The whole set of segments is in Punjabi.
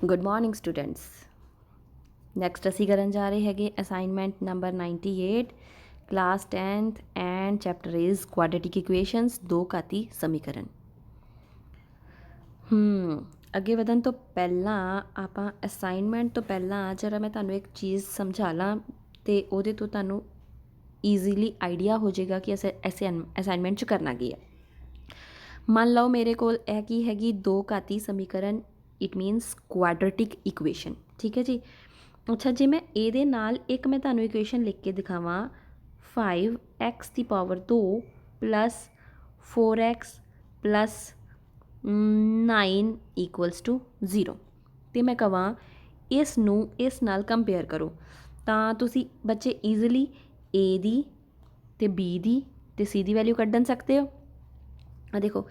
Good morning students. नैक्सट असी करन जा रहे हैं assignment number 98 class 10th and chapter is quadratic equations दो घाती समीकरण। अगे वधन तो पहला आपां असाइनमेंट तो पहला जरा मैं तुहानूं एक चीज़ समझा ला तो उहदे तो तुहानूं ईजीली आइडिया हो जाएगा कि ऐसे असाइनमेंट च करना की है। मान लो मेरे को की हैगी दो घाती समीकरण, इट मीनस क्वाड्रेटिक इक्वेशन। ठीक है जी। अच्छा जी, मैं ये नाल एक मैं तुहानूं इक्वेशन लिख के दिखावां 5x की power 2 plus 4x plus 9 equals to 0 तो मैं कहां इसनूं इस नाल कंपेयर करो तां तुसी बच्चे ईजिली ए दी ते बी दी ते सी दी वैल्यू कढन सकते हो। देखो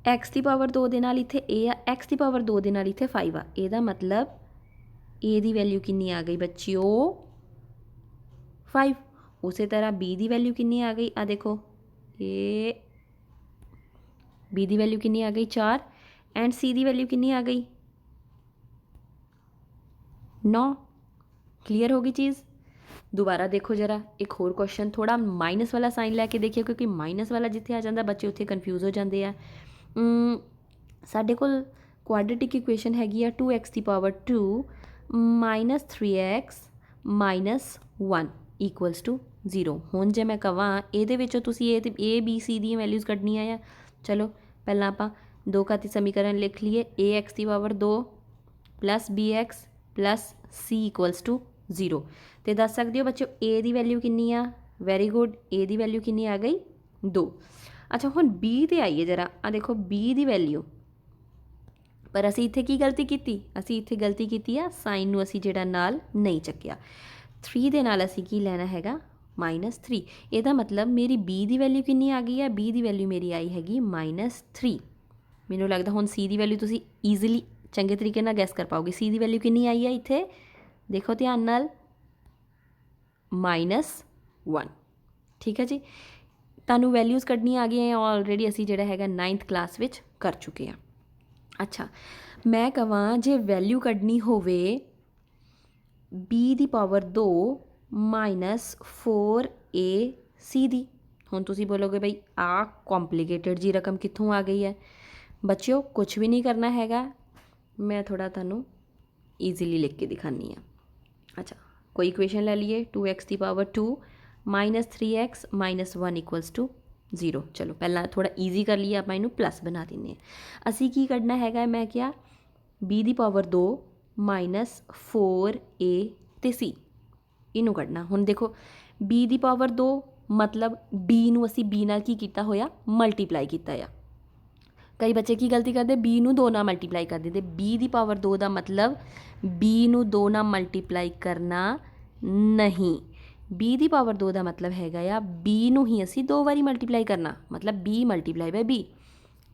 एक्स की पावर 2 दे नाल इत्थे ए आ, एक्स की पावर 2 दे नाल इत्थे 5 आ, ਇਹਦਾ मतलब ए दी वैल्यू कितनी आ गई बच्चियों 5। उस तरह बी दी वैल्यू कितनी आ गई, आ देखो ये बी दी वैल्यू कितनी आ गई 4 एंड सी दी वैल्यू कितनी आ गई 9। क्लीयर होगी चीज़। दोबारा देखो जरा एक होर क्वेश्चन, थोड़ा माइनस वाला साइन लैके देखिए क्योंकि माइनस वाला जिथे आ जाता बच्चे उत्थे कन्फ्यूज़ हो जाते हैं। साढ़े कोल क्वाड्रेटिक इक्वेशन हैगी आ 2x की power 2 minus 3x minus 1 equals to 0। हुण जे मैं कहां ये A B C the values कढनियां आ। चलो पहला आपां दो घाती समीकरण लिख लीए ए एक्स की power 2 plus b x plus c equals to 0 तो दस सकते हो बच्चों ए की वैल्यू कितनी आ। वैरी गुड, ए की वैल्यू कितनी आ गई 2। अच्छा हुण बी ते आइए जरा, आ देखो बी की वैल्यू, पर असी इत्थे की गलती की, असी इत्थे गलती की आ साइन नूं असी जिहड़ा नाल नहीं चक्किया। 3 दे नाल असी की लैना हैगा -3। ਇਹਦਾ मतलब मेरी बी की वैल्यू कितनी आ गई है, बी की वैल्यू मेरी आई हैगी -3। मैनूं लगदा हुण सी की वैल्यू तुसी ईजिली चंगे तरीके नाल गैस कर पाओगे। सी की वैल्यू कितनी आई है इत्थे, देखो ध्यान नाल -1। ठीक है जी, तुहानूं वैल्यूज़ कढनियां आ गई ऑलरेडी असी जिहड़ा हैगा 9th क्लास विच कर चुके हैं। अच्छा मैं कहां जे वैल्यू कढनी होवे बी की पावर 2 माइनस 4ac दी, हुण तुसी बोलोगे बई आ कॉम्पलीकेटेड जी रकम कित्थों आ गई है। बच्चों कुछ भी नहीं करना हैगा, मैं थोड़ा तुहानूं ईजिली लिख के दिखानी है। अच्छा कोई इक्वेशन ले लीए 2x की power 2 minus 3x minus 1 equals to 0। चलो पहला थोड़ा ईजी कर लिए, आप इनू प्लस बना दें। असी की कढ़ना है, मैं क्या बी की पावर 2 माइनस 4a ते सी इनू कढ़ना। हुण देखो बी की पावर 2 मतलब बी नू असी बी नाल की कीता होया मल्टीप्लाई किया है। कई बच्चे की गलती करते बी नू 2 नाल मल्टीप्लाई कर देते। बी की पावर 2 का मतलब बी नू 2 नाल मल्टीप्लाई करना नहीं, बी की पावर 2 का मतलब हैगा आ बी नू ही असी 2 बारी मल्टीप्लाई करना, मतलब बी मल्टीप्लाई बाय बी।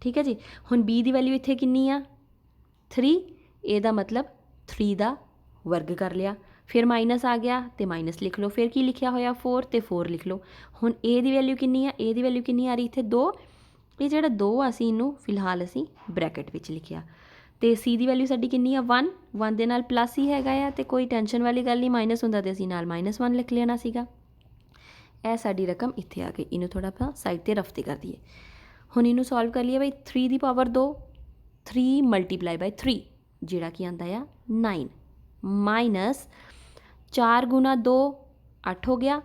ठीक है जी। हुण बी की वैल्यू इत्थे कितनी आ 3, ਇਹਦਾ मतलब 3 का वर्ग कर लिया, फिर माइनस आ गया तो माइनस लिख लो, फिर की लिखा होया 4 तो 4 लिख लो। हुण ए की वैल्यू कितनी आ, ए की वैल्यू कितनी आ रही इत्थे 2, ये जो 2 असी इनू फिलहाल असी ब्रैकेट में लिखिया। तो सी की वैल्यू साडी कितनी आ 1, 1 दे नाल प्लस ही हैगा आ, तो कोई टेंशन वाली गल नहीं, माइनस हुंदा तो असी नाल -1 लिख लेना सीगा। यह साडी रकम इत्थे आ गई, इनू थोड़ा ਆਪਾਂ साइड ते रफ ते कर दिए। हुण इनू सॉल्व कर लिए बई 3 की पावर 2 3 मल्टीप्लाई बाय 3 जिहड़ा कि आंदा आ 9 माइनस 4 गुणा 2 8 हो गया।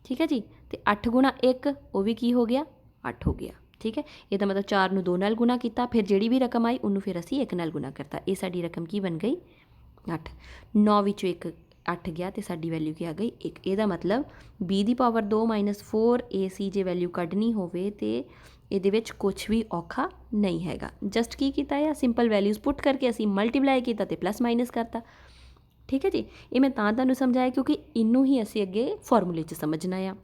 ठीक है जी, तो 8 गुणा 1 वो भी की हो गया 8 हो गया। ठीक है, ਇਹਦਾ मतलब 4 ਨੂੰ 2 ਨਾਲ गुणा किया, फिर ਜਿਹੜੀ भी रकम आई उन्होंने फिर असी 1 ਨਾਲ गुणा करता। ये साडी रकम की बन गई 8, 9 ਵਿੱਚੋਂ 1 8 गया तो साडी वैल्यू की आ गई 1। ਇਹਦਾ मतलब b की पावर 2 माइनस 4ac जे वैल्यू कढ़नी होवे तो ਇਹਦੇ ਵਿੱਚ कुछ भी औखा नहीं हैगा। जस्ट की किया है सिंपल वैल्यूज़ पुट करके असी मल्टीप्लाई किया तो प्लस माइनस करता। ठीक है जी, ये मैं तुहानूं समझाया क्योंकि इनू ही असी अगे फॉर्मूले 'च समझना आ।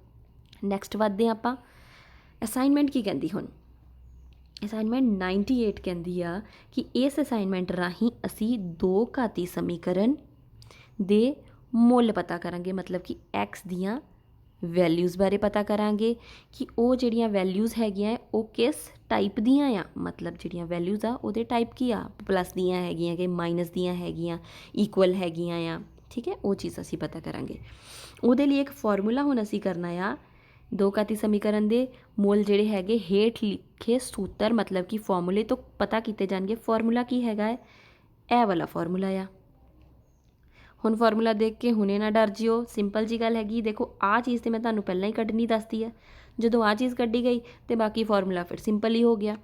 नैक्सट वधदे आपां असाइनमेंट की कहती हुण असाइनमेंट 98 कहती आ कि इस असाइनमेंट राही असी दो घाती समीकरण दे मुल पता करांगे, मतलब कि एक्स दियाँ ਵੈਲਿਊਜ਼ ਬਾਰੇ ਪਤਾ ਕਰਾਂਗੇ ਕਿ ਉਹ ਜਿਹੜੀਆਂ ਵੈਲਿਊਜ਼ ਹੈਗੀਆਂ ਉਹ ਕਿਸ ਟਾਈਪ ਦੀਆਂ ਆ, ਮਤਲਬ ਜਿਹੜੀਆਂ ਵੈਲਿਊਜ਼ ਆ ਉਹਦੇ ਟਾਈਪ ਕੀ ਆ, ਪਲੱਸ ਦੀਆਂ ਹੈਗੀਆਂ ਕਿ ਮਾਈਨਸ ਦੀਆਂ ਹੈਗੀਆਂ, ਇਕੁਅਲ ਹੈਗੀਆਂ ਆ, ਠੀਕ ਹੈ, ਉਹ ਚੀਜ਼ ਅਸੀਂ ਪਤਾ ਕਰਾਂਗੇ। ਉਹਦੇ ਲਈ ਇੱਕ ਫਾਰਮੂਲਾ ਹੁਣ ਅਸੀਂ ਕਰਨਾ ਆ, ਦੋ ਘਾਤੀ ਸਮੀਕਰਨ ਦੇ ਮੁੱਲ ਜਿਹੜੇ ਹੈਗੇ ਹੇਠ ਲਿਖੇ ਸੂਤਰ ਮਤਲਬ ਕਿ ਫਾਰਮੂਲੇ ਤੋਂ ਪਤਾ ਕੀਤੇ ਜਾਣਗੇ। ਫਾਰਮੂਲਾ ਕੀ ਹੈਗਾ ਹੈ, ਇਹ ਵਾਲਾ ਫਾਰਮੂਲਾ ਆ। ਹੁਣ ਫਾਰਮੂਲਾ ਦੇਖ ਕੇ ਹੁਣੇ ਨਾ ਡਰ ਜਿਓ, ਸਿੰਪਲ ਜੀ ਗੱਲ ਹੈਗੀ। ਦੇਖੋ ਆਹ ਚੀਜ਼ ਤੇ ਮੈਂ ਤੁਹਾਨੂੰ ਪਹਿਲਾਂ ਹੀ ਕੱਢਣੀ ਦੱਸਦੀ ਹੈ, ਜਦੋਂ ਆਹ ਚੀਜ਼ ਕੱਢੀ ਗਈ ਤੇ ਬਾਕੀ ਫਾਰਮੂਲਾ ਫਿਰ ਸਿੰਪਲ ਹੀ ਹੋ ਗਿਆ।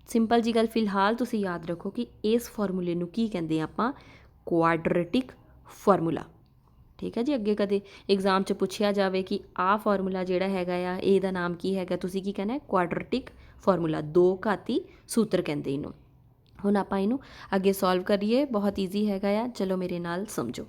ਸਿੰਪਲ ਜੀ ਗੱਲ ਫਿਲਹਾਲ ਤੁਸੀਂ ਯਾਦ ਰੱਖੋ ਕਿ ਇਸ ਫਾਰਮੂਲੇ ਨੂੰ ਕੀ ਕਹਿੰਦੇ ਆਪਾਂ, ਕੁਆਡਰੇਟਿਕ ਫਾਰਮੂਲਾ, ਠੀਕ ਹੈ ਜੀ। ਅੱਗੇ ਕਦੇ ਐਗਜ਼ਾਮ 'ਚ ਪੁੱਛਿਆ ਜਾਵੇ ਕਿ ਆਹ ਫਾਰਮੂਲਾ ਜਿਹੜਾ ਹੈਗਾ ਆ ਇਹਦਾ ਨਾਮ ਕੀ ਹੈਗਾ, ਤੁਸੀਂ ਕੀ ਕਹਿਣਾ, ਕੁਆਡਰੇਟਿਕ ਫਾਰਮੂਲਾ, ਦੋ ਘਾਤੀ ਸੂਤਰ ਕਹਿੰਦੇ ਇਹਨੂੰ। ਹੁਣ ਆਪਾਂ ਇਹਨੂੰ ਅੱਗੇ ਸੋਲਵ ਕਰੀਏ, ਬਹੁਤ ਈਜ਼ੀ ਹੈਗਾ ਆ, ਚਲੋ ਮੇਰੇ ਨਾਲ ਸਮਝੋ।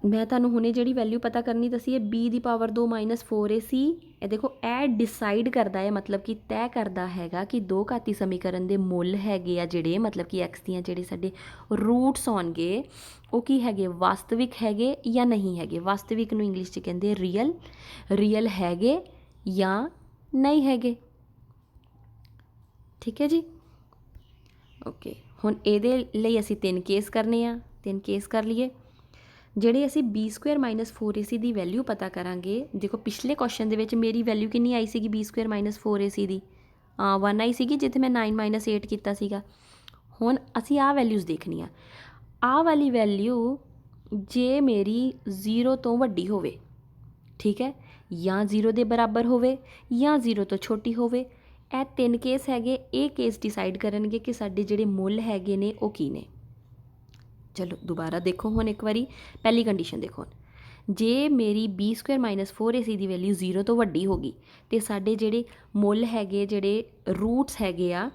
ਮੈਂ ਤੁਹਾਨੂੰ ਹੁਣੇ ਜਿਹੜੀ ਵੈਲਿਊ ਪਤਾ ਕਰਨੀ ਦੱਸੀ ਹੈ b ਦੀ ਪਾਵਰ 2 ਮਾਈਨਸ 4ac, ਇਹ ਦੇਖੋ ਇਹ ਡਿਸਾਈਡ ਕਰਦਾ ਹੈ, ਮਤਲਬ ਕਿ ਤੈਅ ਕਰਦਾ ਹੈਗਾ ਕਿ ਦੋ ਘਾਤੀ ਸਮੀਕਰਨ ਦੇ ਮੁੱਲ ਹੈਗੇ ਆ ਜਿਹੜੇ, ਮਤਲਬ ਕਿ x ਦੀਆਂ ਜਿਹੜੇ ਸਾਡੇ ਰੂਟਸ ਹੋਣਗੇ ਉਹ ਕੀ ਹੈਗੇ, ਵਾਸਤਵਿਕ ਹੈਗੇ ਜਾਂ ਨਹੀਂ ਹੈਗੇ। ਵਾਸਤਵਿਕ ਨੂੰ ਇੰਗਲਿਸ਼ 'ਚ ਕਹਿੰਦੇ ਰੀਅਲ, ਰੀਅਲ ਹੈਗੇ ਜਾਂ ਨਹੀਂ ਹੈਗੇ, ਠੀਕ ਹੈ ਜੀ। ਓਕੇ, ਹੁਣ ਇਹਦੇ ਲਈ ਅਸੀਂ 3 ਕੇਸ ਕਰਨੇ ਆ, 3 ਕੇਸ ਕਰ ਲਈਏ। ਜਿਹੜੇ ਅਸੀਂ b² ਮਾਈਨਸ 4ac ਦੀ ਵੈਲਿਊ ਪਤਾ ਕਰਾਂਗੇ, ਦੇਖੋ ਪਿਛਲੇ ਕੁਐਸਚਨ ਦੇ ਵਿੱਚ ਮੇਰੀ ਵੈਲਿਊ ਕਿੰਨੀ ਆਈ ਸੀਗੀ b² ਮਾਈਨਸ 4ac ਦੀ, 1 ਆਈ ਸੀਗੀ, ਜਿੱਥੇ ਮੈਂ 9 ਮਾਈਨਸ 8 ਕੀਤਾ ਸੀਗਾ। ਹੁਣ ਅਸੀਂ ਆਹ ਵੈਲਿਊਜ਼ ਦੇਖਣੀ ਆ, ਆਹ ਵਾਲੀ ਵੈਲਿਊ ਜੇ ਮੇਰੀ 0 ਤੋਂ ਵੱਡੀ ਹੋਵੇ, ਠੀਕ ਹੈ, ਜਾਂ 0 ਦੇ ਬਰਾਬਰ ਹੋਵੇ ਜਾਂ 0 ਤੋਂ ਛੋਟੀ ਹੋਵੇ, ਇਹ 3 ਕੇਸ ਹੈਗੇ। ਇਹ ਕੇਸ ਡਿਸਾਈਡ ਕਰਨਗੇ ਕਿ ਸਾਡੇ ਜਿਹੜੇ ਮੁੱਲ ਹੈਗੇ ਨੇ ਉਹ ਕੀ ਨੇ। ਚਲੋ ਦੁਬਾਰਾ ਦੇਖੋ ਹੁਣ ਇੱਕ ਵਾਰੀ, ਪਹਿਲੀ ਕੰਡੀਸ਼ਨ ਦੇਖੋ, ਜੇ ਮੇਰੀ b² ਮਾਈਨਸ 4ac ਦੀ ਵੈਲਿਊ 0 ਤੋਂ ਵੱਡੀ ਹੋ ਗਈ ਅਤੇ ਸਾਡੇ ਜਿਹੜੇ ਮੁੱਲ ਹੈਗੇ, ਜਿਹੜੇ ਰੂਟਸ ਹੈਗੇ ਆ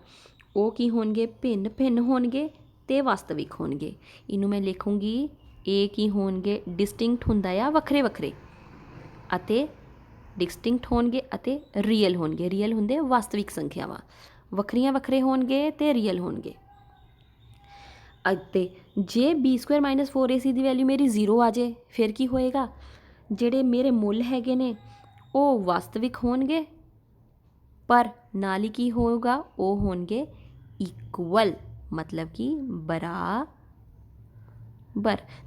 ਉਹ ਕੀ ਹੋਣਗੇ, ਭਿੰਨ ਭਿੰਨ ਹੋਣਗੇ ਅਤੇ ਵਾਸਤਵਿਕ ਹੋਣਗੇ। ਇਹਨੂੰ ਮੈਂ ਲਿਖੂੰਗੀ, ਇਹ ਕੀ ਹੋਣਗੇ, ਡਿਸਟਿੰਕਟ ਹੁੰਦਾ ਆ ਵੱਖਰੇ ਵੱਖਰੇ, ਅਤੇ ਡਿਸਟਿੰਕਟ ਹੋਣਗੇ ਅਤੇ ਰੀਅਲ ਹੋਣਗੇ। ਰੀਅਲ ਹੁੰਦੇ ਵਾਸਤਵਿਕ ਸੰਖਿਆਵਾਂ, ਵੱਖਰੀਆਂ ਵੱਖਰੇ ਹੋਣਗੇ ਅਤੇ ਰੀਅਲ ਹੋਣਗੇ। ਅਤੇ ਜੇ b² ਮਾਈਨਸ 4ac ਦੀ ਵੈਲਿਊ ਮੇਰੀ 0 ਆ ਜਾਏ ਫਿਰ ਕੀ ਹੋਏਗਾ, ਜਿਹੜੇ ਮੇਰੇ ਮੁੱਲ ਹੈਗੇ ਨੇ ਉਹ ਵਾਸਤਵਿਕ ਹੋਣਗੇ, ਪਰ ਨਾਲ ਹੀ ਕੀ ਹੋਊਗਾ, ਉਹ ਹੋਣਗੇ ਇਕੁਅਲ, ਮਤਲਬ ਕਿ ਬਰਾਬਰ।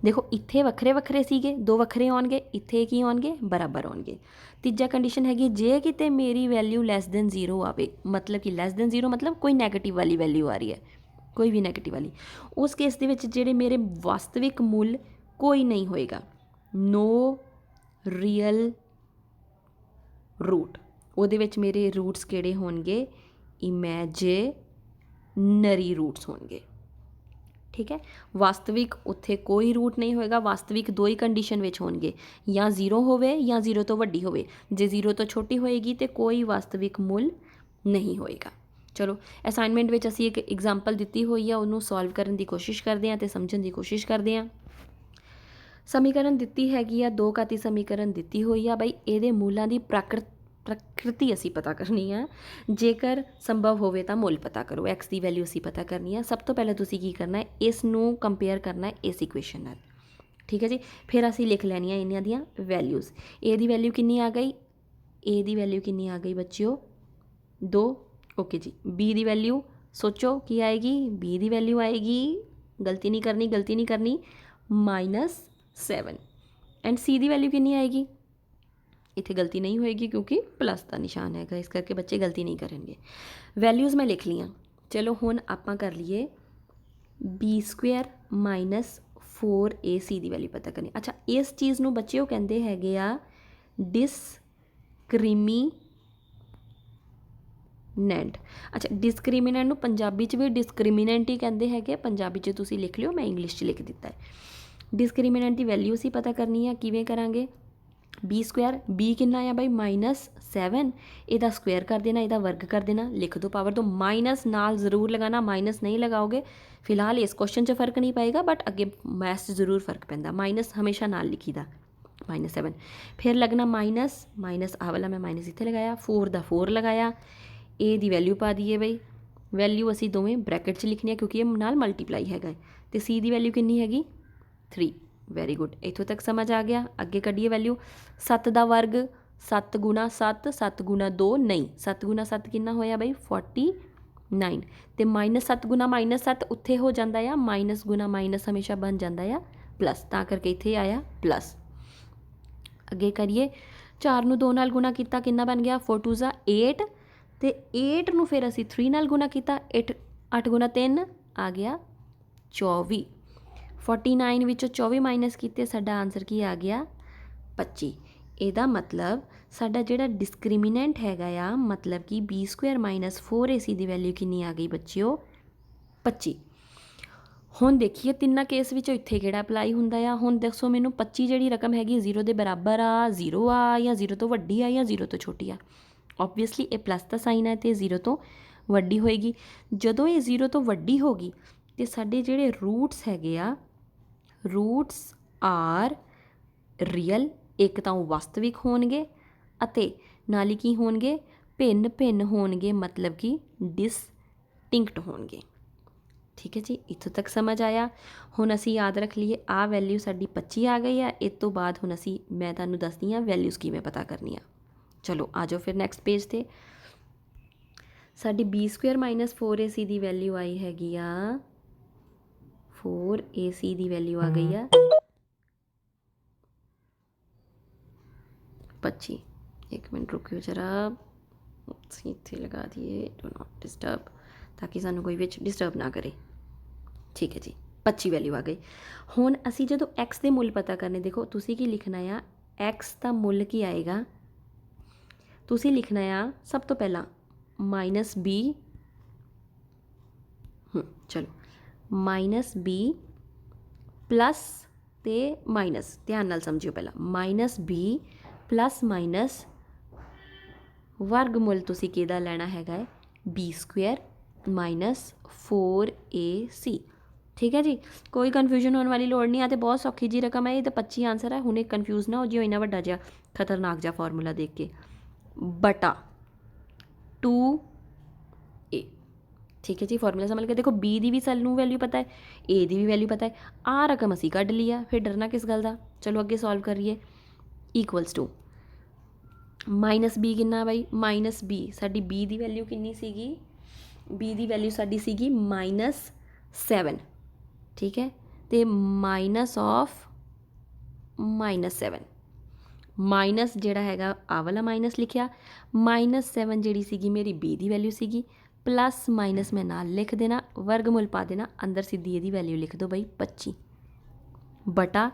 ਦੇਖੋ ਇੱਥੇ ਵੱਖਰੇ ਵੱਖਰੇ ਸੀਗੇ, ਦੋ ਵੱਖਰੇ ਆਉਣਗੇ, ਇੱਥੇ ਕੀ ਆਉਣਗੇ, ਬਰਾਬਰ ਆਉਣਗੇ। ਤੀਜਾ ਕੰਡੀਸ਼ਨ ਹੈਗੀ, ਜੇ ਕਿਤੇ ਮੇਰੀ ਵੈਲਿਊ ਲੈਸ ਦੈਨ 0 ਆਵੇ, ਮਤਲਬ ਕਿ ਲੈਸ ਦੈਨ 0 ਮਤਲਬ ਕੋਈ ਨੈਗੇਟਿਵ ਵਾਲੀ ਵੈਲਿਊ ਆ ਰਹੀ ਹੈ, ਕੋਈ ਵੀ ਨੈਗੇਟਿਵ ਵਾਲੀ, ਉਸ ਕੇਸ ਦੇ ਵਿੱਚ ਜਿਹੜੇ ਮੇਰੇ ਵਾਸਤਵਿਕ ਮੁੱਲ ਕੋਈ ਨਹੀਂ ਹੋਏਗਾ, ਨੋ ਰੀਅਲ ਰੂਟ। ਉਹਦੇ ਵਿੱਚ ਮੇਰੇ ਰੂਟਸ ਕਿਹੜੇ ਹੋਣਗੇ, ਇਮੈਜਨਰੀ ਰੂਟਸ ਹੋਣਗੇ, ਠੀਕ ਹੈ। ਵਾਸਤਵਿਕ ਉੱਥੇ ਕੋਈ ਰੂਟ ਨਹੀਂ ਹੋਏਗਾ। ਵਾਸਤਵਿਕ ਦੋ ਹੀ ਕੰਡੀਸ਼ਨ ਵਿੱਚ ਹੋਣਗੇ, ਜਾਂ 0 ਹੋਵੇ ਜਾਂ 0 ਤੋਂ ਵੱਡੀ ਹੋਵੇ। ਜੇ 0 ਤੋਂ ਛੋਟੀ ਹੋਏਗੀ ਤਾਂ ਕੋਈ ਵਾਸਤਵਿਕ ਮੁੱਲ ਨਹੀਂ ਹੋਏਗਾ। ਚਲੋ ਅਸਾਈਨਮੈਂਟ ਵਿੱਚ ਅਸੀਂ ਇੱਕ ਐਗਜ਼ਾਮਪਲ ਦਿੱਤੀ ਹੋਈ ਆ, ਉਹਨੂੰ ਸੋਲਵ ਕਰਨ ਦੀ ਕੋਸ਼ਿਸ਼ ਕਰਦੇ ਹਾਂ ਅਤੇ ਸਮਝਣ ਦੀ ਕੋਸ਼ਿਸ਼ ਕਰਦੇ ਹਾਂ। ਸਮੀਕਰਨ ਦਿੱਤੀ ਹੈਗੀ ਆ, ਦੋ ਘਾਤੀ ਸਮੀਕਰਨ ਦਿੱਤੀ ਹੋਈ ਆ ਬਈ, ਇਹਦੇ ਮੂਲਾਂ ਦੀ ਪ੍ਰਕਿਰਤੀ ਅਸੀਂ ਪਤਾ ਕਰਨੀ ਆ। ਜੇਕਰ ਸੰਭਵ ਹੋਵੇ ਤਾਂ ਮੁੱਲ ਪਤਾ ਕਰੋ, x ਦੀ ਵੈਲਿਊ ਅਸੀਂ ਪਤਾ ਕਰਨੀ ਆ। ਸਭ ਤੋਂ ਪਹਿਲਾਂ ਤੁਸੀਂ ਕੀ ਕਰਨਾ ਹੈ, ਇਸ ਨੂੰ ਕੰਪੇਅਰ ਕਰਨਾ ਹੈ ਇਸ ਇਕੁਏਸ਼ਨ ਨਾਲ, ਠੀਕ ਹੈ ਜੀ। ਫਿਰ ਅਸੀਂ ਲਿਖ ਲੈਣੀਆਂ ਇਹਨਾਂ ਦੀਆਂ ਵੈਲਿਊਜ਼। a ਦੀ ਵੈਲਿਊ ਕਿੰਨੀ ਆ ਗਈ, a ਦੀ ਵੈਲਿਊ ਕਿੰਨੀ ਆ ਗਈ ਬੱਚਿਓ, 2, ਓਕੇ ਜੀ। b ਦੀ ਵੈਲਿਊ ਸੋਚੋ ਕੀ ਆਏਗੀ, b ਦੀ ਵੈਲਿਊ ਆਏਗੀ, ਗਲਤੀ ਨਹੀਂ ਕਰਨੀ, ਗਲਤੀ ਨਹੀਂ ਕਰਨੀ, -7। ਐਂਡ c ਦੀ ਵੈਲਿਊ ਕਿੰਨੀ ਆਏਗੀ, ਇੱਥੇ ਗਲਤੀ ਨਹੀਂ ਹੋਏਗੀ ਕਿਉਂਕਿ ਪਲੱਸ ਦਾ ਨਿਸ਼ਾਨ ਹੈਗਾ, ਇਸ ਕਰਕੇ ਬੱਚੇ ਗਲਤੀ ਨਹੀਂ ਕਰਨਗੇ। ਵੈਲਿਊਜ਼ ਮੈਂ ਲਿਖ ਲਈਆਂ। ਚਲੋ ਹੁਣ ਆਪਾਂ ਕਰ ਲਈਏ b² ਮਾਈਨਸ 4ac ਦੀ ਵੈਲਿਊ ਪਤਾ ਕਰਨੀ। ਅੱਛਾ, ਇਸ ਚੀਜ਼ ਨੂੰ ਬੱਚੇ ਉਹ ਕਹਿੰਦੇ ਹੈਗੇ ਆ ਡਿਸਕ੍ਰਿਮੀਨੈਂਟ। ਅੱਛਾ, ਡਿਸਕ੍ਰਿਮੀਨੈਂਟ ਨੂੰ ਪੰਜਾਬੀ 'ਚ ਵੀ ਡਿਸਕ੍ਰਿਮੀਨੈਂਟ ਹੀ ਕਹਿੰਦੇ ਹੈਗੇ, ਪੰਜਾਬੀ 'ਚ ਤੁਸੀਂ ਲਿਖ ਲਿਓ, ਮੈਂ ਇੰਗਲਿਸ਼ 'ਚ ਲਿਖ ਦਿੱਤਾ ਹੈ। ਡਿਸਕ੍ਰਿਮੀਨੈਂਟ ਦੀ ਵੈਲਿਊ ਅਸੀਂ ਪਤਾ ਕਰਨੀ ਆ, ਕਿਵੇਂ ਕਰਾਂਗੇ, b² b ਕਿੰਨਾ ਆ ਬਾਈ, -7, ਇਹਦਾ ਸਕੁਏਅਰ ਕਰ ਦੇਣਾ, ਇਹਦਾ ਵਰਗ ਕਰ ਦੇਣਾ, ਲਿਖ ਦੋ ਪਾਵਰ ਤੋਂ। ਮਾਈਨਸ ਨਾਲ ਜ਼ਰੂਰ ਲਗਾਉਣਾ, ਮਾਈਨਸ ਨਹੀਂ ਲਗਾਓਗੇ ਫਿਲਹਾਲ ਇਸ ਕੁਐਸਚਨ 'ਚ ਫਰਕ ਨਹੀਂ ਪਏਗਾ, ਬਟ ਅੱਗੇ ਮੈਥਸ 'ਚ ਜ਼ਰੂਰ ਫਰਕ ਪੈਂਦਾ। ਮਾਈਨਸ ਹਮੇਸ਼ਾ ਨਾਲ ਲਿਖੀਦਾ, -7। ਫਿਰ ਲੱਗਣਾ ਮਾਈਨਸ ਆਹ ਵਾਲਾ ਮੈਂ ਮਾਈਨਸ ਇੱਥੇ ਲਗਾਇਆ, 4 ਦਾ 4 ਲਗਾਇਆ, a ਦੀ ਵੈਲਿਊ ਪਾ ਦਈਏ ਬਈ। ਵੈਲਿਊ ਅਸੀਂ ਦੋਵੇਂ ਬ੍ਰੈਕਟ 'ਚ ਲਿਖਣੀ ਹੈ ਕਿਉਂਕਿ ਇਹ ਨਾਲ ਮਲਟੀਪਲਾਈ ਹੈਗਾ, ਅਤੇ c ਦੀ ਵੈਲਿਊ ਕਿੰਨੀ ਹੈਗੀ, 3। ਵੈਰੀ ਗੁੱਡ, ਇੱਥੋਂ ਤੱਕ ਸਮਝ ਆ ਗਿਆ। ਅੱਗੇ ਕੱਢੀਏ ਵੈਲਿਊ। 7 ਦਾ ਵਰਗ 7 ਗੁਣਾ 7, 7 ਗੁਣਾ 2 ਨਹੀਂ, 7 ਗੁਣਾ 7 ਕਿੰਨਾ ਹੋਇਆ ਬਈ 49, ਅਤੇ -7 ਗੁਣਾ -7 ਉੱਥੇ ਹੋ ਜਾਂਦਾ ਆ, ਮਾਈਨਸ ਗੁਣਾ ਮਾਈਨਸ ਹਮੇਸ਼ਾ ਬਣ ਜਾਂਦਾ ਆ ਪਲੱਸ, ਤਾਂ ਕਰਕੇ ਇੱਥੇ ਆਇਆ ਪਲੱਸ। ਅੱਗੇ ਕਰੀਏ, 4 ਨੂੰ 2 ਨਾਲ ਗੁਣਾ ਕੀਤਾ ਕਿੰਨਾ ਬਣ ਗਿਆ 4 2 ज़ा 8, ਅਤੇ 8 ਨੂੰ ਫਿਰ ਅਸੀਂ 3 ਨਾਲ ਗੁਣਾ ਕੀਤਾ, 8 ਗੁਣਾ 3 ਆ ਗਿਆ 24। 49 ਵਿੱਚੋਂ 24 ਮਾਈਨਸ ਕੀਤੇ, ਸਾਡਾ ਆਨਸਰ ਕੀ ਆ ਗਿਆ 25। ਇਹਦਾ ਮਤਲਬ ਸਾਡਾ ਜਿਹੜਾ ਡਿਸਕ੍ਰਿਮੀਨੈਂਟ ਹੈਗਾ ਆ, ਮਤਲਬ ਕਿ b² - 4ac ਦੀ ਵੈਲਿਊ ਕਿੰਨੀ ਆ ਗਈ ਬੱਚਿਓ 25। ਹੁਣ ਦੇਖੀਏ ਤਿੰਨਾਂ ਕੇਸ ਵਿੱਚੋਂ ਇੱਥੇ ਕਿਹੜਾ ਅਪਲਾਈ ਹੁੰਦਾ ਆ। ਹੁਣ ਦੱਸੋ ਮੈਨੂੰ 25 ਜਿਹੜੀ ਰਕਮ ਹੈਗੀ 0 ਦੇ ਬਰਾਬਰ ਆ, 0 ਆ, ਜਾਂ 0 ਤੋਂ ਵੱਡੀ ਆ, ਜਾਂ 0 ਤੋਂ ਛੋਟੀ ਆ। ਓਬਵੀਅਸਲੀ ਇਹ ਪਲੱਸ ਦਾ ਸਾਈਨ ਹੈ ਅਤੇ 0 ਤੋਂ ਵੱਡੀ ਹੋਏਗੀ। ਜਦੋਂ ਇਹ 0 ਤੋਂ ਵੱਡੀ ਹੋ ਗਈ ਅਤੇ ਸਾਡੇ ਜਿਹੜੇ ਰੂਟਸ ਹੈਗੇ ਆ, ਰੂਟਸ ਆਰ ਰੀਅਲ, ਇੱਕ ਤਾਂ ਉਹ ਵਾਸਤਵਿਕ ਹੋਣਗੇ ਅਤੇ ਨਾਲ ਹੀ ਕੀ ਹੋਣਗੇ ਭਿੰਨ ਭਿੰਨ ਹੋਣਗੇ, ਮਤਲਬ ਕਿ ਡਿਸਟਿੰਕਟ ਹੋਣਗੇ। ਠੀਕ ਹੈ ਜੀ, ਇੱਥੋਂ ਤੱਕ ਸਮਝ ਆਇਆ। ਹੁਣ ਅਸੀਂ ਯਾਦ ਰੱਖ ਲਈਏ ਆਹ ਵੈਲਿਊ ਸਾਡੀ 25 ਆ ਗਈ ਆ। ਇਸ ਤੋਂ ਬਾਅਦ ਹੁਣ ਮੈਂ ਤੁਹਾਨੂੰ ਦੱਸਦੀ ਹਾਂ ਵੈਲਿਊਜ਼ ਕਿਵੇਂ ਪਤਾ ਕਰਨੀ ਆ। ਚਲੋ ਆ ਜਾਓ ਫਿਰ ਨੈਕਸਟ ਪੇਜ 'ਤੇ। ਸਾਡੀ b² - 4ac ਦੀ ਵੈਲਿਊ ਆਈ ਹੈਗੀ ਆ 4ac ਦੀ ਵੈਲਿਊ ਆ ਗਈ ਆ 25। एक मिनट रुकियो जरा, ਅਸੀਂ ਇੱਥੇ ਲਗਾ ਦਈਏ ਡੂ ਨੋਟ ਡਿਸਟਰਬ, ਤਾਂ ਕਿ ਸਾਨੂੰ ਕੋਈ ਵਿੱਚ ਡਿਸਟਰਬ ਨਾ ਕਰੇ। ਠੀਕ ਹੈ ਜੀ, 25 ਵੈਲਿਊ ਆ ਗਈ। ਹੁਣ ਅਸੀਂ ਜਦੋਂ x ਦੇ ਮੁੱਲ ਪਤਾ ਕਰਨੇ, ਦੇਖੋ ਤੁਸੀਂ ਕੀ ਲਿਖਣਾ ਆ, x ਦਾ ਮੁੱਲ ਕੀ ਆਏਗਾ, ਤੁਸੀਂ ਲਿਖਣਾ ਆ ਸਭ ਤੋਂ ਪਹਿਲਾਂ -b, ਚਲੋ -b ਪਲੱਸ ਅਤੇ ਮਾਈਨਸ, ਧਿਆਨ ਨਾਲ ਸਮਝਿਓ ਪਹਿਲਾਂ, -b ਪਲੱਸ ਮਾਈਨਸ ਵਰਗਮੁੱਲ ਤੁਸੀਂ ਕਿਹਦਾ ਲੈਣਾ ਹੈਗਾ ਹੈ b² - 4ac। ਠੀਕ ਹੈ ਜੀ, ਕੋਈ ਕਨਫਿਊਜ਼ਨ ਹੋਣ ਵਾਲੀ ਲੋੜ ਨਹੀਂ ਆ, ਅਤੇ ਬਹੁਤ ਸੌਖੀ ਜੀ ਰਕਮ ਹੈ। ਇਹ ਤਾਂ 25 ਆਨਸਰ ਹੈ। ਹੁਣੇ ਕਨਫਿਊਜ਼ ਨਾ ਹੋ ਜਿਓ ਇੰਨਾ ਵੱਡਾ ਜਿਹਾ ਖਤਰਨਾਕ ਜਿਹਾ ਫਾਰਮੂਲਾ ਦੇਖ ਕੇ, ਬਟਾ 2a। ਠੀਕ ਹੈ ਜੀ, ਫਾਰਮੂਲਾ ਸਮਝ ਕੇ ਦੇਖੋ, b ਦੀ ਵੀ ਸਾਨੂੰ ਵੈਲਿਊ ਪਤਾ ਹੈ, a ਦੀ ਵੀ ਵੈਲਿਊ ਪਤਾ ਹੈ, ਆਹ ਰਕਮ ਅਸੀਂ ਕੱਢ ਲਈ ਆ, ਫਿਰ ਡਰਨਾ ਕਿਸ ਗੱਲ ਦਾ। ਚਲੋ ਅੱਗੇ ਸੋਲਵ ਕਰੀਏ। ਈਕੁਅਲਸ ਟੂ -b ਕਿੰਨਾ ਬਾਈ, -b ਸਾਡੀ b ਦੀ ਵੈਲਿਊ ਕਿੰਨੀ ਸੀਗੀ, b ਦੀ ਵੈਲਿਊ ਸਾਡੀ ਸੀਗੀ -7। ਠੀਕ ਹੈ, ਅਤੇ ਮਾਈਨਸ ਆਫ -7, ਮਾਈਨਸ ਜਿਹੜਾ ਹੈਗਾ ਆਹ ਵਾਲਾ ਮਾਈਨਸ ਲਿਖਿਆ, -7 ਜਿਹੜੀ ਸੀਗੀ ਮੇਰੀ b ਦੀ ਵੈਲਿਊ ਸੀਗੀ, ਪਲੱਸ ਮਾਈਨਸ ਮੈਂ ਨਾਲ ਲਿਖ ਦੇਣਾ, ਵਰਗਮੂਲ ਪਾ ਦੇਣਾ, ਅੰਦਰ ਸਿੱਧੀ ਇਹਦੀ ਵੈਲਿਊ ਲਿਖ ਦਿਓ ਬਈ 25 ਬਟਾ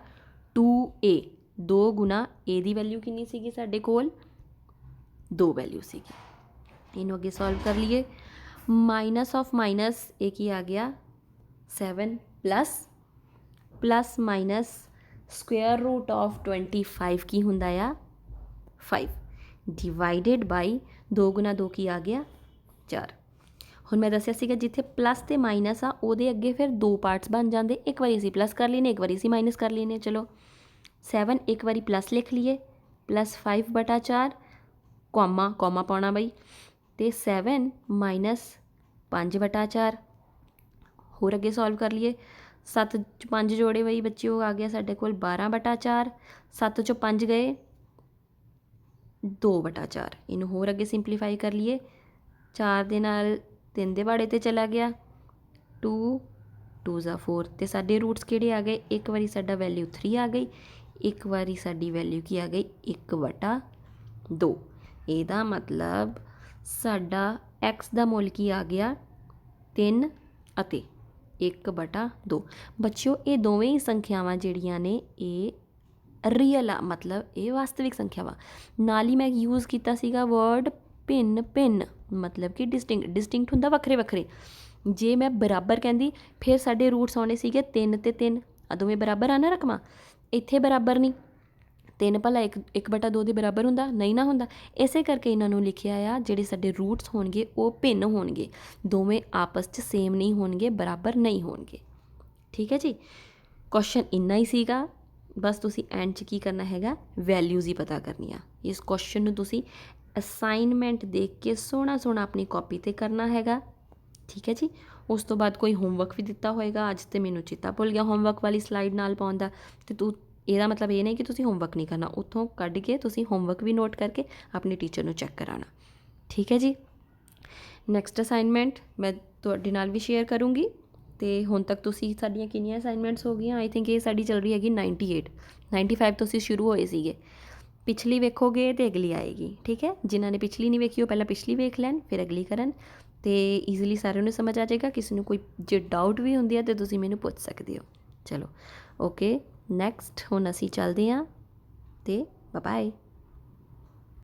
2a। 2 ਗੁਣਾ a ਦੀ ਵੈਲਿਊ ਕਿੰਨੀ ਸੀਗੀ ਸਾਡੇ ਕੋਲ 2 ਵੈਲਿਊ ਸੀਗੀ। ਇਹਨੂੰ ਅੱਗੇ ਸੋਲਵ ਕਰ ਲਈਏ। ਮਾਈਨਸ ਆਫ ਮਾਈਨਸ ਇਹ ਕੀ ਆ ਗਿਆ 7 plus minus square root of 25 ਕੀ ਹੁੰਦਾ ਆ 5 ਡਿਵਾਈਡਡ ਬਾਈ 2 ਗੁਣਾ 2 ਕੀ ਆ ਗਿਆ 4। ਹੁਣ ਮੈਂ ਦੱਸਿਆ ਸੀਗਾ ਜਿੱਥੇ ਪਲੱਸ ਅਤੇ ਮਾਈਨਸ ਆ ਉਹਦੇ ਅੱਗੇ ਫਿਰ 2 ਪਾਰਟਸ ਬਣ ਜਾਂਦੇ, ਇੱਕ ਵਾਰੀ ਅਸੀਂ ਪਲੱਸ ਕਰ ਲੈਨੇ, ਇੱਕ ਵਾਰੀ ਅਸੀਂ ਮਾਈਨਸ ਕਰ ਲੈਨੇ। ਚਲੋ 7 ਇੱਕ ਵਾਰੀ ਪਲੱਸ ਲਿਖ ਲਈਏ, +5 ਬਟਾ 4 ਕੌਮਾ ਪਾਉਣਾ ਬਈ, ਅਤੇ 7 ਮਾਈਨਸ 5 ਬਟਾ 4। ਹੋਰ ਅੱਗੇ ਸੋਲਵ ਕਰ ਲਈਏ। 7 'ਚ 5 ਜੋੜੇ ਬਈ ਬੱਚੇ, ਉਹ ਆ ਗਿਆ ਸਾਡੇ ਕੋਲ 12 ਬਟਾ 4। 7 'ਚੋਂ 5 ਗਏ 2 ਬਟਾ 4। ਇਹਨੂੰ ਹੋਰ ਅੱਗੇ ਸਿੰਪਲੀਫਾਈ ਕਰ ਲਈਏ। 4 ਦੇ ਨਾਲ 3 ਦੇ ਬਾੜੇ 'ਤੇ ਚਲਾ ਗਿਆ, 2 2 ज़ा 4, ਅਤੇ ਸਾਡੇ ਰੂਟਸ ਕਿਹੜੇ ਆ ਗਏ, ਇੱਕ ਵਾਰੀ ਸਾਡਾ ਵੈਲਿਊ 3 ਆ ਗਈ, ਇੱਕ ਵਾਰੀ ਸਾਡੀ ਵੈਲਿਊ ਕੀ ਆ ਗਈ 1 ਬਟਾ 2। ਇਹਦਾ ਮਤਲਬ ਸਾਡਾ x ਦਾ ਮੁੱਲ ਕੀ ਆ ਗਿਆ 3 ਅਤੇ 1 ਬਟਾ 2। ਬੱਚਿਓ ਇਹ ਦੋਵੇਂ ਹੀ ਸੰਖਿਆਵਾਂ ਜਿਹੜੀਆਂ ਨੇ ਇਹ ਰੀਅਲ ਆ, ਮਤਲਬ ਇਹ ਵਾਸਤਵਿਕ ਸੰਖਿਆਵਾਂ। ਨਾਲ ਹੀ ਮੈਂ ਯੂਜ਼ ਕੀਤਾ ਸੀਗਾ ਵਰਡ ਭਿੰਨ, ਮਤਲਬ ਕਿ ਡਿਸਟਿੰਕਟ ਹੁੰਦਾ ਵੱਖਰੇ ਵੱਖਰੇ। ਜੇ ਮੈਂ ਬਰਾਬਰ ਕਹਿੰਦੀ ਫਿਰ ਸਾਡੇ ਰੂਟਸ ਆਉਣੇ ਸੀਗੇ 3 ਅਤੇ 3, ਆ ਦੋਵੇਂ ਬਰਾਬਰ ਆ ਨਾ ਰਕਮਾਂ, ਇੱਥੇ ਬਰਾਬਰ ਨਹੀਂ। 3 ਭਲਾ 1 ਬਟਾ 2 ਦੇ ਬਰਾਬਰ ਹੁੰਦਾ, ਨਹੀਂ ਨਾ ਹੁੰਦਾ। ਇਸੇ ਕਰਕੇ ਇਹਨਾਂ ਨੂੰ ਲਿਖਿਆ ਆ ਜਿਹੜੇ ਸਾਡੇ ਰੂਟਸ ਹੋਣਗੇ ਉਹ ਭਿੰਨ ਹੋਣਗੇ, ਦੋਵੇਂ ਆਪਸ 'ਚ ਸੇਮ ਨਹੀਂ ਹੋਣਗੇ, ਬਰਾਬਰ ਨਹੀਂ ਹੋਣਗੇ। ਠੀਕ ਹੈ ਜੀ, ਕੁਐਸਚਨ ਇੰਨਾ ਹੀ ਸੀਗਾ। ਬਸ ਤੁਸੀਂ ਐਂਡ 'ਚ ਕੀ ਕਰਨਾ ਹੈਗਾ, ਵੈਲਿਊਜ਼ ਹੀ ਪਤਾ ਕਰਨੀਆਂ। ਇਸ ਕੁਐਸਚਨ ਨੂੰ ਤੁਸੀਂ ਅਸਾਈਨਮੈਂਟ ਦੇਖ ਕੇ ਸੋਹਣਾ ਆਪਣੀ ਕਾਪੀ 'ਤੇ ਕਰਨਾ ਹੈਗਾ। ਠੀਕ ਹੈ ਜੀ, ਉਸ ਤੋਂ ਬਾਅਦ ਕੋਈ ਹੋਮਵਰਕ ਵੀ ਦਿੱਤਾ ਹੋਏਗਾ। ਅੱਜ ਤੇ ਮੈਨੂੰ ਚੇਤਾ ਭੁੱਲ ਗਿਆ ਹੋਮਵਰਕ ਵਾਲੀ ਸਲਾਈਡ ਨਾਲ ਪਾਉਣ ਦਾ, ਅਤੇ ਤੂੰ ਇਹਦਾ ਮਤਲਬ ਇਹ ਨਹੀਂ ਕਿ ਤੁਸੀਂ ਹੋਮਵਰਕ ਨਹੀਂ ਕਰਨਾ, ਉੱਥੋਂ ਕੱਢ ਕੇ ਤੁਸੀਂ ਹੋਮਵਰਕ ਵੀ ਨੋਟ ਕਰਕੇ ਆਪਣੇ ਟੀਚਰ ਨੂੰ ਚੈੱਕ ਕਰਾਉਣਾ। ਠੀਕ ਹੈ ਜੀ। ਨੈਕਸਟ ਅਸਾਈਨਮੈਂਟ ਮੈਂ ਤੁਹਾਡੇ ਨਾਲ ਵੀ ਸ਼ੇਅਰ ਕਰੂੰਗੀ। ਅਤੇ ਹੁਣ ਤੱਕ ਤੁਸੀਂ ਸਾਡੀਆਂ ਕਿੰਨੀਆਂ ਅਸਾਈਨਮੈਂਟਸ ਹੋ ਗਈਆਂ? ਆਈ ਥਿੰਕ ਇਹ ਸਾਡੀ ਚੱਲ ਰਹੀ ਹੈਗੀ 98, 95 ਤੋਂ ਅਸੀਂ ਸ਼ੁਰੂ ਹੋਏ ਸੀਗੇ। ਪਿਛਲੀ ਵੇਖੋਗੇ ਅਤੇ ਅਗਲੀ ਆਏਗੀ। ਠੀਕ ਹੈ, ਜਿਨ੍ਹਾਂ ਨੇ ਪਿਛਲੀ ਨਹੀਂ ਵੇਖੀ ਉਹ ਪਹਿਲਾਂ ਪਿਛਲੀ ਵੇਖ ਲੈਣ, ਫਿਰ ਅਗਲੀ ਕਰਨ, ਅਤੇ ਈਜ਼ੀਲੀ ਸਾਰਿਆਂ ਨੂੰ ਸਮਝ ਆ ਜਾਏਗਾ। ਕਿਸੇ ਨੂੰ ਕੋਈ ਜੇ ਡਾਊਟ ਵੀ ਹੁੰਦੀ ਹੈ ਤਾਂ ਤੁਸੀਂ ਮੈਨੂੰ ਪੁੱਛ ਸਕਦੇ ਹੋ। ਚਲੋ ਓਕੇ, ਨੈਕਸਟ ਹੁਣ ਅਸੀਂ ਚੱਲਦੇ ਹਾਂ, ਅਤੇ ਬਾਏ।